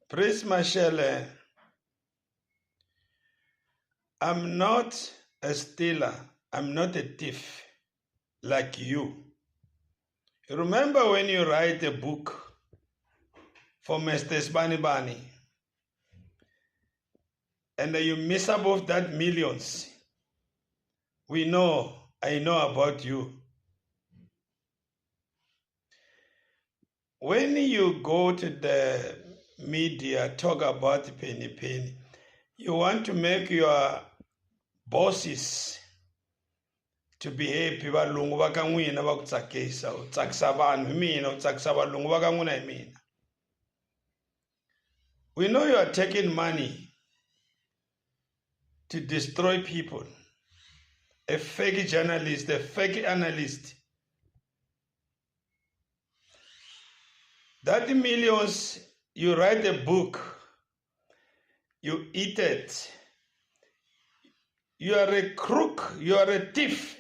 Praise Mashele, I'm not a stealer. I'm not a thief like you. Remember when you write a book for Mr. Bani and you miss above that millions? I know about you. When you go to the media, talk about penny, you want to make your bosses to be happy. Valungu va ka n'wina va ku tsakisa, u tsakisa vanhu hi mina, u tsakisa valungu va ka n'wina hi mina. We know you are taking money to destroy people. A fake journalist, a fake analyst. That millions, you write a book, you eat it. You are a crook, you are a thief.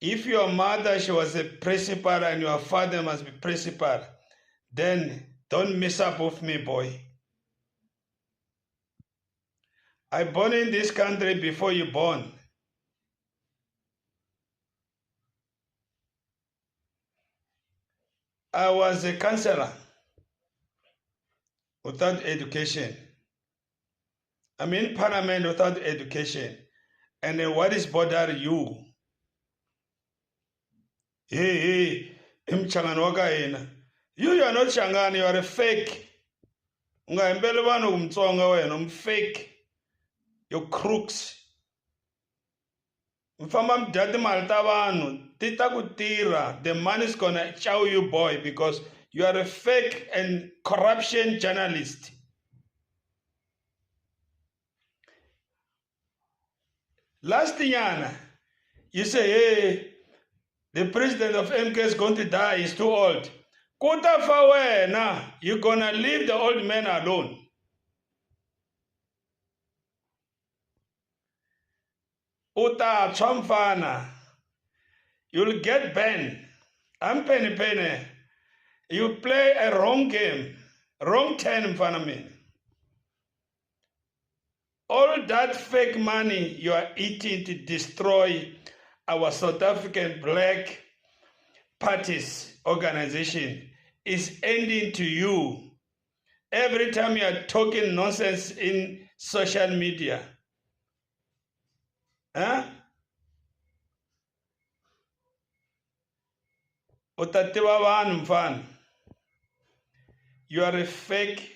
If your mother, she was a principal and your father must be principal, then don't mess up with me, boy. I born in this country before you born. I was a counselor without education. I'm in parliament without education. And then what is bothering you? Hey, you are not Changani, you are a fake. I'm fake. You're crooks. The money is gonna chow you, boy, because you are a fake and corruption journalist. Last year, you say, hey, the president of MK is going to die, he's too old. You're gonna leave the old man alone. Uta Chomfana, you'll get banned. I'm penny. You play a wrong game, wrong turn in front of me. All that fake money you are eating to destroy our South African black parties organization is ending to you. Every time you are talking nonsense in social media. Huh? You are a fake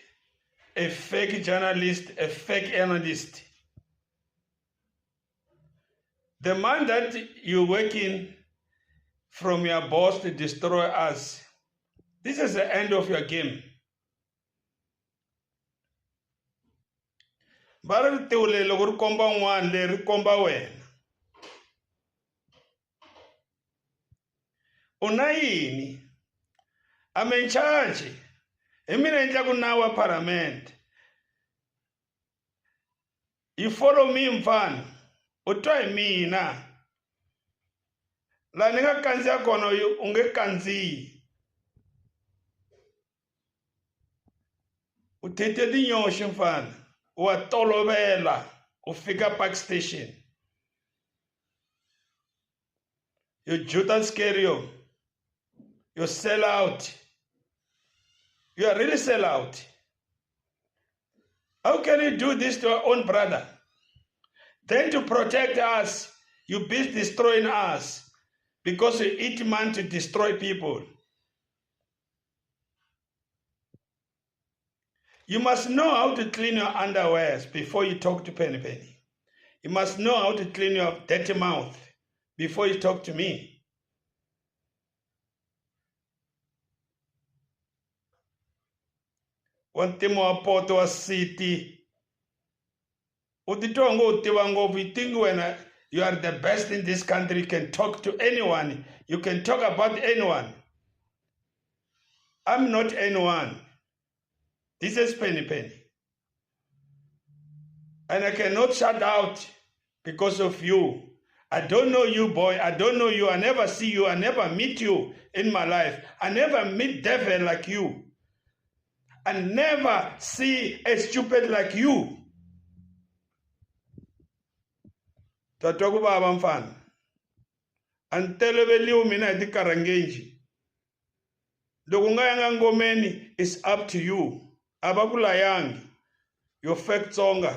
journalist, a fake analyst. The man that you're working from your boss to destroy us, this is the end of your game. Unayini? I'm in charge. Now parliament. You follow me, mfano. Utry me na. La ninga kanzi kono unge kanzi. Utete di nyoshe mfano. Uatolovela. Ufika Park Station. You Judas Iscariot. You sell out. You are really sell out. How can you do this to your own brother? Then to protect us, you be destroying us because you eat man to destroy people. You must know how to clean your underwears before you talk to Penny. You must know how to clean your dirty mouth before you talk to me. One thing more Porto City. You think when you are the best in this country, you can talk to anyone. You can talk about anyone. I'm not anyone. This is Penny. And I cannot shut out because of you. I don't know you, boy. I don't know you. I never see you. I never meet you in my life. I never meet devil like you. I never see a stupid like you. Tatoku baba mfana. Antelebeliu mina dikarangenji. Lokungayanga ngomeni is up to you. Abakula yangi. Your fake songa.